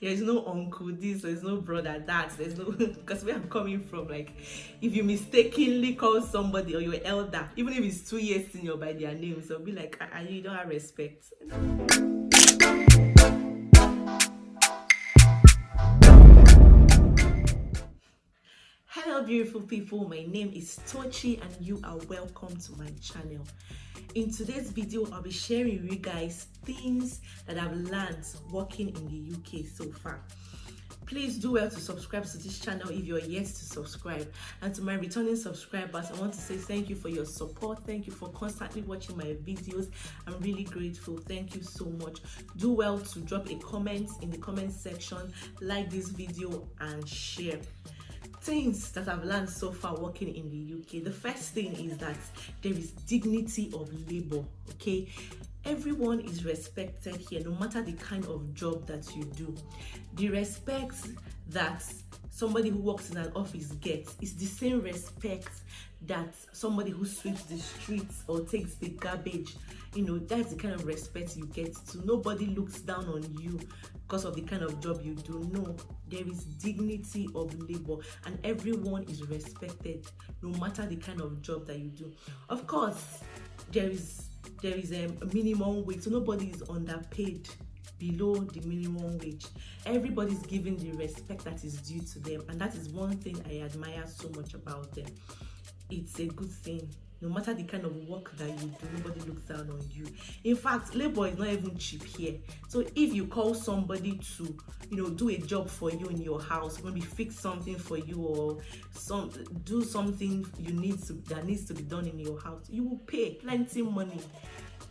There's no uncle this, there's no brother that, there's no because where I'm coming from, like if you mistakenly call somebody or your elder, even if it's 2 years senior by their names, they'll be like, you don't have respect. Hello beautiful people, my name is Tochi and you are welcome to my channel. In today's video, I'll be sharing with you guys things that I've learned working in the UK so far. Please do well to subscribe to this channel if you're yet to subscribe. And to my returning subscribers, I want to say thank you for your support. Thank you for constantly watching my videos. I'm really grateful. Thank you so much. Do well to drop a comment in the comment section, like this video and share. Things that I've learned so far working in the UK. The first thing is that there is dignity of labor. Okay, everyone is respected here, no matter the kind of job that you do. The respect that somebody who works in an office gets is the same respect that somebody who sweeps the streets or takes the garbage, that's the kind of respect you get to. Nobody looks down on you because of the kind of job you do. No, there is dignity of labor and everyone is respected no matter the kind of job that you do. Of course, there is a minimum wage, so nobody is underpaid below the minimum wage. Everybody's given the respect that is due to them, and that is one thing I admire so much about them. It's a good thing. No matter the kind of work that you do, nobody looks down on you. In fact, labor is not even cheap here. So if you call somebody to, do a job for you in your house, maybe fix something for you or do something that needs to be done in your house, you will pay plenty money.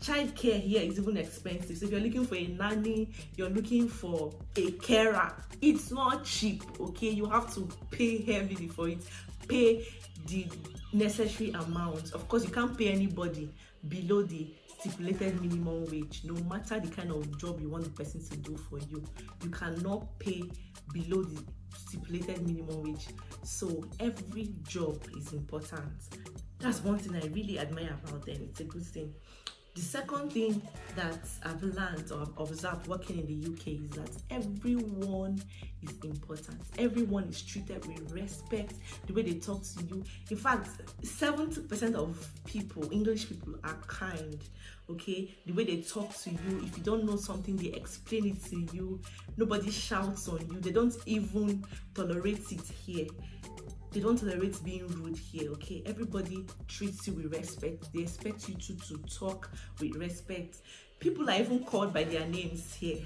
Childcare here is even expensive. So if you're looking for a nanny, you're looking for a carer, it's not cheap. Okay, you have to pay heavily for it. Pay the necessary amount. Of course, you can't pay anybody below the stipulated minimum wage, no matter the kind of job you want the person to do for you. You cannot pay below the stipulated minimum wage. So every job is important. That's one thing I really admire about them. It's a good thing. The second thing that I've learned or I've observed working in the UK is that everyone is important. Everyone is treated with respect, the way they talk to you. In fact, 70% of people, English people, are kind. Okay, the way they talk to you, if you don't know something, they explain it to you. Nobody shouts on you. They don't even tolerate it here. They don't tolerate being rude here. Okay, everybody treats you with respect. They expect you to talk with respect. People are even called by their names here.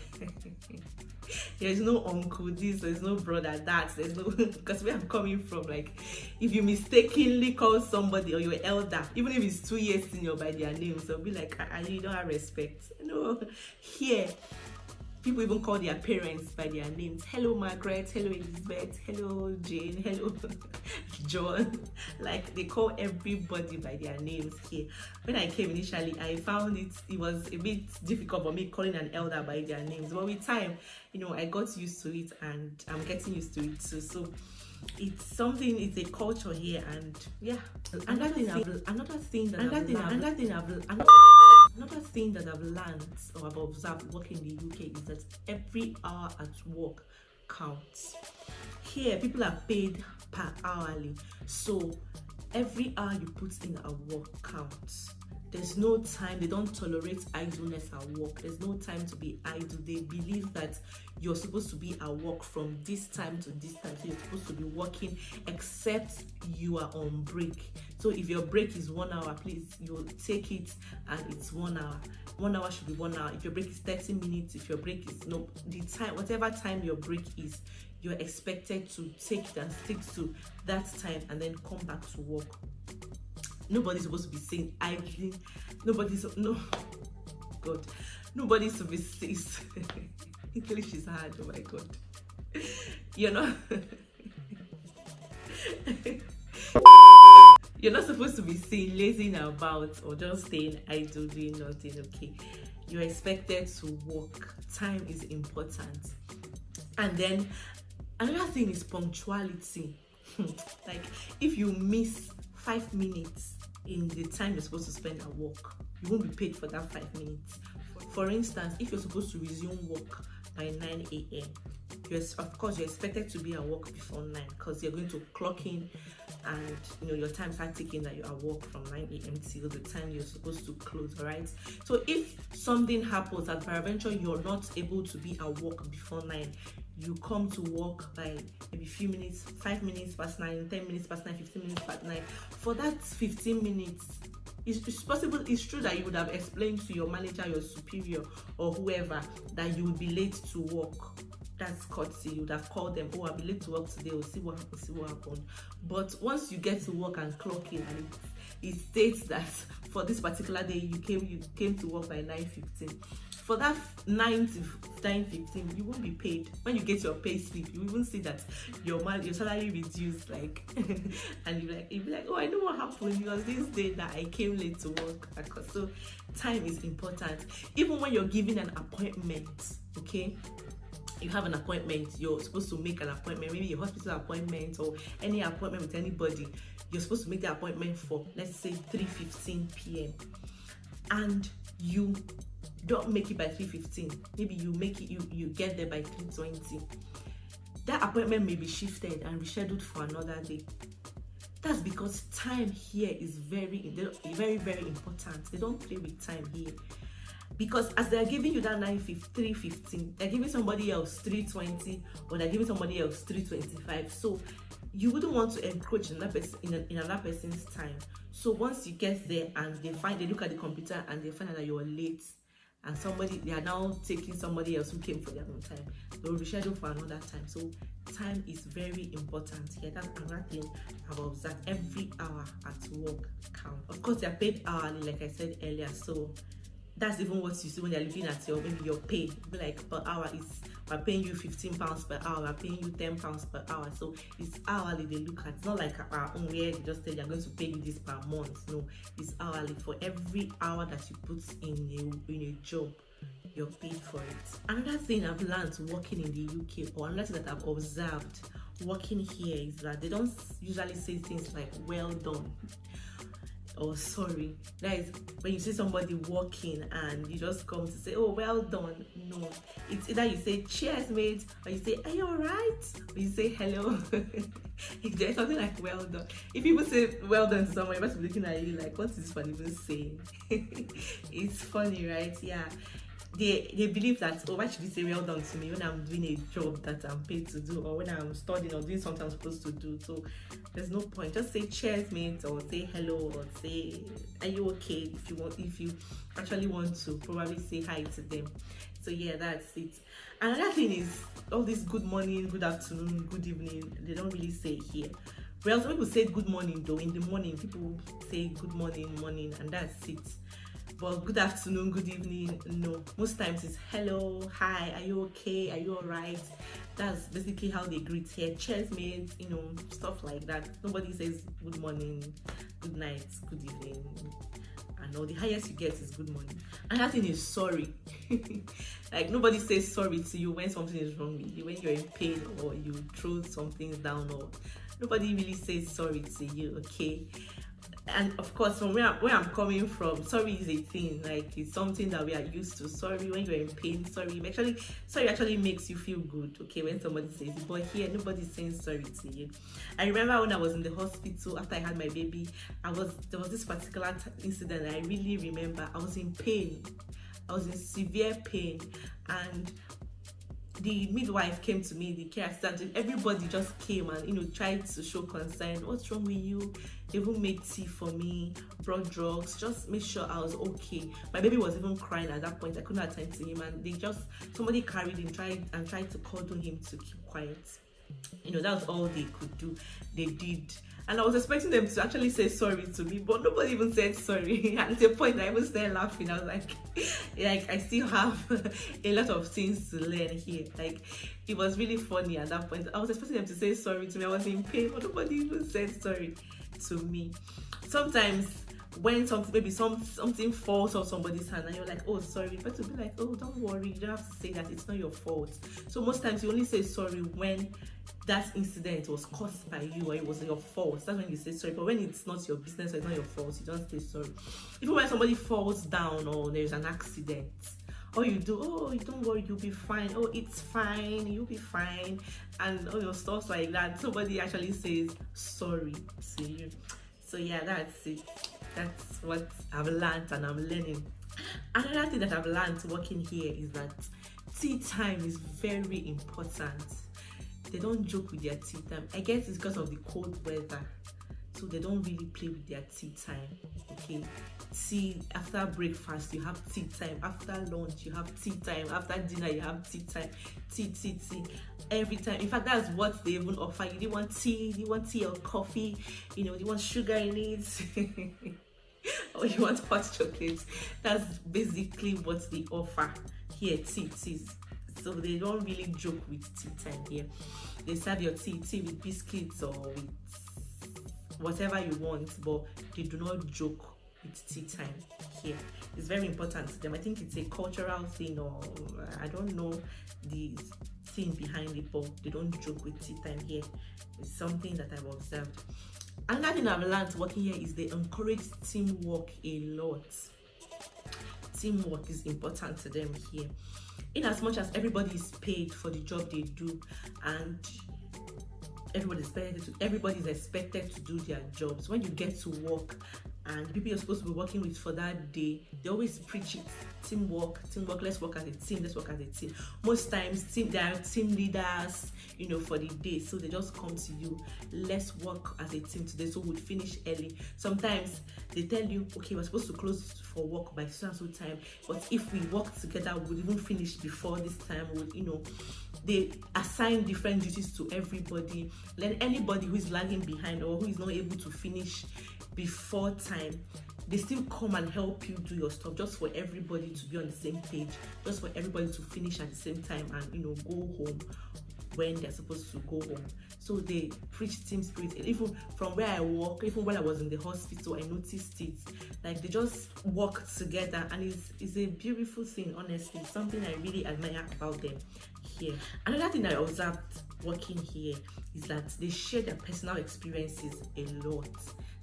There's no uncle this, there's no brother that, there's no because where I'm coming from, like if you mistakenly call somebody or your elder, even if it's 2 years senior by their names, they'll be like, you don't have respect. Here people even call their parents by their names. Hello Margaret, hello Elizabeth, hello Jane, hello John. Like they call everybody by their names here. When I came initially, I found it was a bit difficult for me calling an elder by their names. But with time, I got used to it and I'm getting used to it too. So it's a culture here, and yeah. Another thing that I've learned or I've observed working in the UK is that every hour at work counts. Here, people are paid per hourly, so every hour you put in at work counts. There's no time. They don't tolerate idleness at work. There's no time to be idle. They believe that you're supposed to be at work from this time to this time. So you're supposed to be working except you are on break. So if your break is 1 hour, please, you'll take it and it's 1 hour. 1 hour should be 1 hour. If your break is 30 minutes, if your break is whatever time your break is, you're expected to take it and stick to that time and then come back to work. Nobody's supposed to be saying idling. Nobody's supposed to be saying English is hard. Oh my god. You're not supposed to be saying lazing about or just staying idle doing nothing. Okay, you're expected to work. Time is important. And then another thing is punctuality. Like if you miss 5 minutes in the time you're supposed to spend at work, you won't be paid for that 5 minutes. For instance, if you're supposed to resume work by 9 a.m. of course you're expected to be at work before 9, because you're going to clock in, and your time starts ticking that you're at work from 9 a.m. till the time you're supposed to close. All right, so if something happens and peradventure you're not able to be at work before 9, you come to work by maybe few minutes, 5 minutes past 9, 10 minutes past 9, 15 minutes past 9. For that 15 minutes, it's possible, it's true that you would have explained to your manager, your superior, or whoever that you would be late to work. That's courtesy. You would have called them, oh, I'll be late to work today, or see what happened. But once you get to work and clock in, and it states that for this particular day you came to work by 9:15, for that 9 to 9:15 you won't be paid. When you get your pay slip, you even see that your salary reduced, like and you'll be like, oh, I know what happened, because this day that I came late to work. So time is important. Even when you're giving an appointment, okay, you have an appointment, you're supposed to make an appointment, maybe a hospital appointment or any appointment with anybody, you're supposed to make the appointment for, let's say, 3:15 p.m. and you don't make it by 3:15, maybe you make it, you get there by 3:20, that appointment may be shifted and rescheduled for another day. That's because time here is very, very, very important. They don't play with time here. Because as they're giving you that 3:15, they're giving somebody else 3:20, or they're giving somebody else 3:25. So you wouldn't want to encroach in another person's time. So once you get there and they look at the computer and they find out that you're late, and they are now taking somebody else who came for their own time, they'll reschedule for another time. So time is very important here. That's another thing I've observed. Every hour at work counts. Of course, they're paid hourly, like I said earlier. So that's even what you see when they're looking at maybe your pay. Be like, per hour we're paying you £15 per hour, we're paying you £10 per hour. So it's hourly they look at. It's not like our own where they just say they're going to pay you this per month. No, it's hourly. For every hour that you put in a job, you're paid for it. Another thing I've learned working in the UK, or another thing that I've observed working here, is that they don't usually say things like well done or sorry. That is when you see somebody walking and you just come to say, oh, well done. No, it's either you say cheers mate, or you say, are you all right, or you say hello. If there's something like well done, if people say well done to someone, you must be looking at you like, what is this one even saying? It's funny, right? Yeah, they believe that, oh, why should you say well done to me when I'm doing a job that I'm paid to do, or when I'm studying or doing something I'm supposed to do? So there's no point. Just say cheers mate, or say hello, or say are you okay, if you actually want to probably say hi to them. So yeah, that's it. Another thing is all this good morning, good afternoon, good evening, they don't really say here. Well, some people say good morning though. In the morning, people say good morning, and that's it. But good afternoon, good evening, no. Most times it's hello, hi, are you okay, are you all right? That's basically how they greet here. Cheers mate, stuff like that. Nobody says good morning, good night, good evening, and all. The highest you get is good morning. Another thing is sorry. Like nobody says sorry to you when something is wrong with you, when you're in pain or you throw something down, or nobody really says sorry to you, okay? And of course, from where I'm coming from, sorry is a thing, like it's something that we are used to. Sorry when you're in pain, sorry actually makes you feel good, okay, when somebody says it. But here, nobody's saying sorry to you. I remember when I was in the hospital after I had my baby, there was this particular incident I really remember. I was in pain. I was in severe pain, and the midwife came to me, the care assistant, everybody just came and tried to show concern. What's wrong with you? They even made tea for me, brought drugs, just made sure I was okay. My baby was even crying at that point. I couldn't attend to him, and somebody carried him, tried to cuddle him to keep quiet. That was all they could do. They did. And I was expecting them to actually say sorry to me, but nobody even said sorry. At the point I even started laughing. I was like I still have a lot of things to learn here. Like, it was really funny at that point. I was expecting them to say sorry to me. I was in pain, but nobody even said sorry to me. Sometimes when something falls off somebody's hand and you're like, oh sorry, but to be like, oh don't worry, you don't have to say that, it's not your fault. So most times you only say sorry when that incident was caused by you or it was your fault. That's when you say sorry. But when it's not your business or it's not your fault, you don't say sorry. Even when somebody falls down or there's an accident All you do, oh, don't worry, you'll be fine. Oh, it's fine, you'll be fine. And all your stuff like that. Somebody actually says sorry to you. So yeah, that's it. That's what I've learned and I'm learning. Another thing that I've learned working here is that tea time is very important. They don't joke with their tea time. I guess it's because of the cold weather, so they don't really play with their tea time. Okay, tea after breakfast you have tea time, after lunch you have tea time, after dinner you have tea time. Tea every time. In fact, that's what they even offer you. Do you want tea? Do you want tea or coffee? You know, do you want sugar in it? Or you want hot chocolate? That's basically what they offer here. Tea. So they don't really joke with tea time here. They serve your tea with biscuits or with whatever you want, but they do not joke with tea time here. It's very important to them. I think it's a cultural thing, or I don't know the thing behind it, but they don't joke with tea time here. It's something that I've observed. Another thing I've learned working here is they encourage teamwork a lot. Teamwork is important to them here. In as much as everybody is paid for the job they do, and everybody's expected to do their jobs, when you get to work and the people you're supposed to be working with for that day, they always preach it. Teamwork, let's work as a team, Most times there are team leaders, you know, for the day, so they just come to you, let's work as a team today, so we'll finish early. Sometimes they tell you, okay, we're supposed to close for work by so and so time, but if we work together we'll even finish before this time. You know, they assign different duties to everybody. Then anybody who is lagging behind or who is not able to finish before time, they still come and help you do your stuff, just for everybody to be on the same page, just for everybody to finish at the same time and, you know, go home when they're supposed to go home. So they preach team spirit. Even from where I work, even when I was in the hospital, I noticed it. Like, they just work together, and it's a beautiful thing, honestly. Something I really admire about them here. Another thing I observed working here is that they share their personal experiences a lot.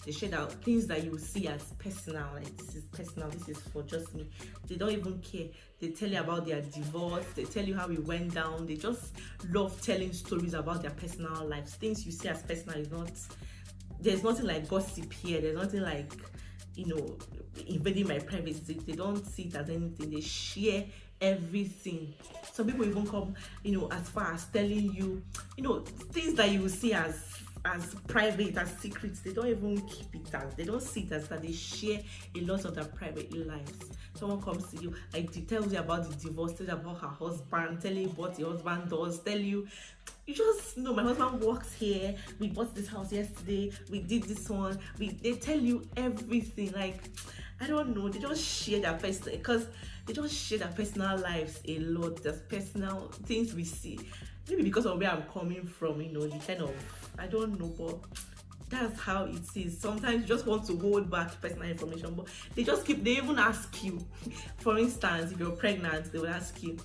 They share out things that you will see as personal, like this is personal, this is for just me. They don't even care. They tell you about their divorce, they tell you how it went down. They just love telling stories about their personal lives. Things you see as personal is not, there's nothing like gossip here. There's nothing like, you know, invading my privacy. They don't see it as anything. They share everything. Some people even come, you know, as far as telling you, you know, things that you will see as private, as secrets. They don't even keep it as, they don't see it as that. They share a lot of their private lives. Someone comes to you, like, they tell you about the divorce, tell you about her husband, tell you what the husband does, tell you just know, my husband works here, we bought this house yesterday, we did this one. They tell you everything. Like, I don't know, they just share their personal, because they just share their personal lives a lot. There's personal things we see, maybe because of where I'm coming from, you know, the kind of, I don't know, but that's how it is. Sometimes you just want to hold back personal information, but they even ask you. For instance, if you're pregnant, they will ask you,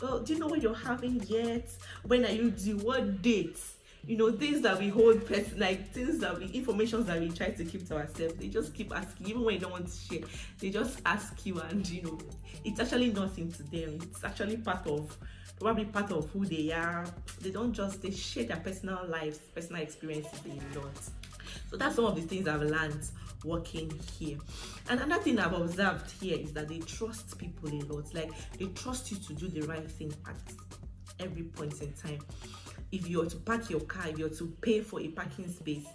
oh, do you know what you're having yet? When are you due? What dates? You know, things that we hold, like things that information that we try to keep to ourselves. They just keep asking, even when you don't want to share. They just ask you, and you know, it's actually nothing to them. It's actually probably part of who they are. They share their personal lives, personal experiences a lot. So that's some of the things I've learned working here. And another thing I've observed here is that they trust people a lot. Like, they trust you to do the right thing at every point in time. If you're to park your car, if you're to pay for a parking space,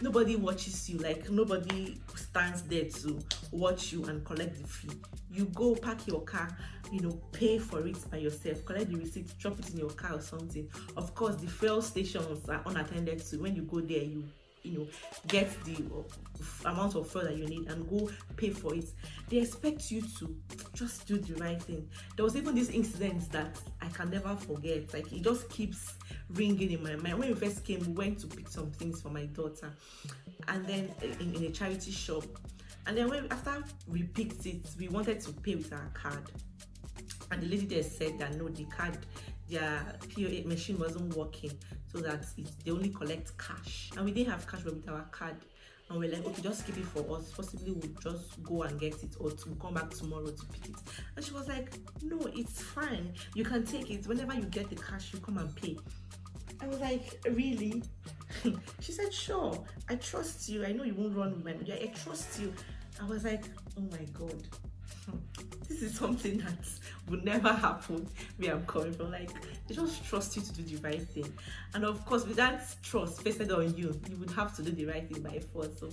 nobody watches you. Like, nobody stands there to watch you and collect the fee. You go park your car, you know, pay for it by yourself, collect the receipt, drop it in your car or something. Of course, the fuel stations are unattended to. When you go there, you know, get the amount of fuel that you need and go pay for it. They expect you to just do the right thing. There was even this incident that I can never forget. Like, it just keeps ringing in my mind. When we first came, we went to pick some things for my daughter, and then in a charity shop. And then after we picked it, we wanted to pay with our card, and the lady there said that no, the card, their POS machine wasn't working, so that they only collect cash, and we didn't have cash, but with our card. and we're like, okay, just keep it for us, possibly we'll just go and get it, or to come back tomorrow to pick it. And she was like, no, it's fine, you can take it. Whenever you get the cash, you come and pay. I was like, really? She said, sure, I trust you, I know you won't run with my money, I trust you. I was like, oh my God, this is something that would never happen where I'm coming from. Like, they just trust you to do the right thing, and of course with that trust vested on you, you would have to do the right thing by force. So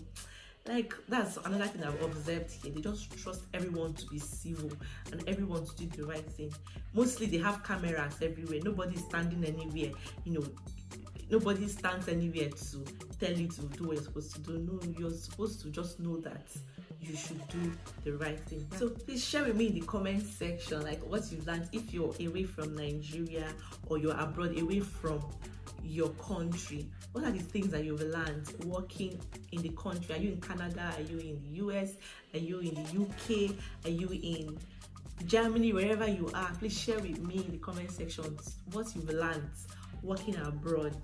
like, that's another thing I've observed here. They just trust everyone to be civil and everyone to do the right thing. Mostly they have cameras everywhere, nobody's standing anywhere, you know, nobody stands anywhere to tell you to do what you're supposed to do. No, you're supposed to just know that you should do the right thing. So please share with me in the comment section, like, what you've learned if you're away from Nigeria or you're abroad, away from your country. What are the things that you've learned working in the country? Are you in Canada? Are you in the US? Are you in the UK? Are you in Germany? Wherever you are, please share with me in the comment section what you've learned working abroad,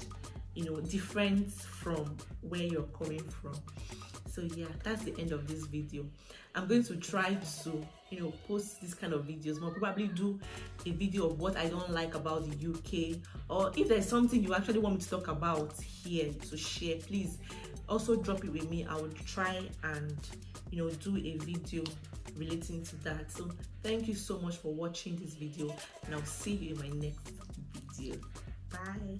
you know, different from where you're coming from. So yeah, that's the end of this video. I'm going to try to, you know, post this kind of videos more, probably do a video of what I don't like about the UK, or if there's something you actually want me to talk about here to share, please also drop it with me. I will try and, you know, do a video relating to that. So thank you so much for watching this video, and I'll see you in my next video. Bye.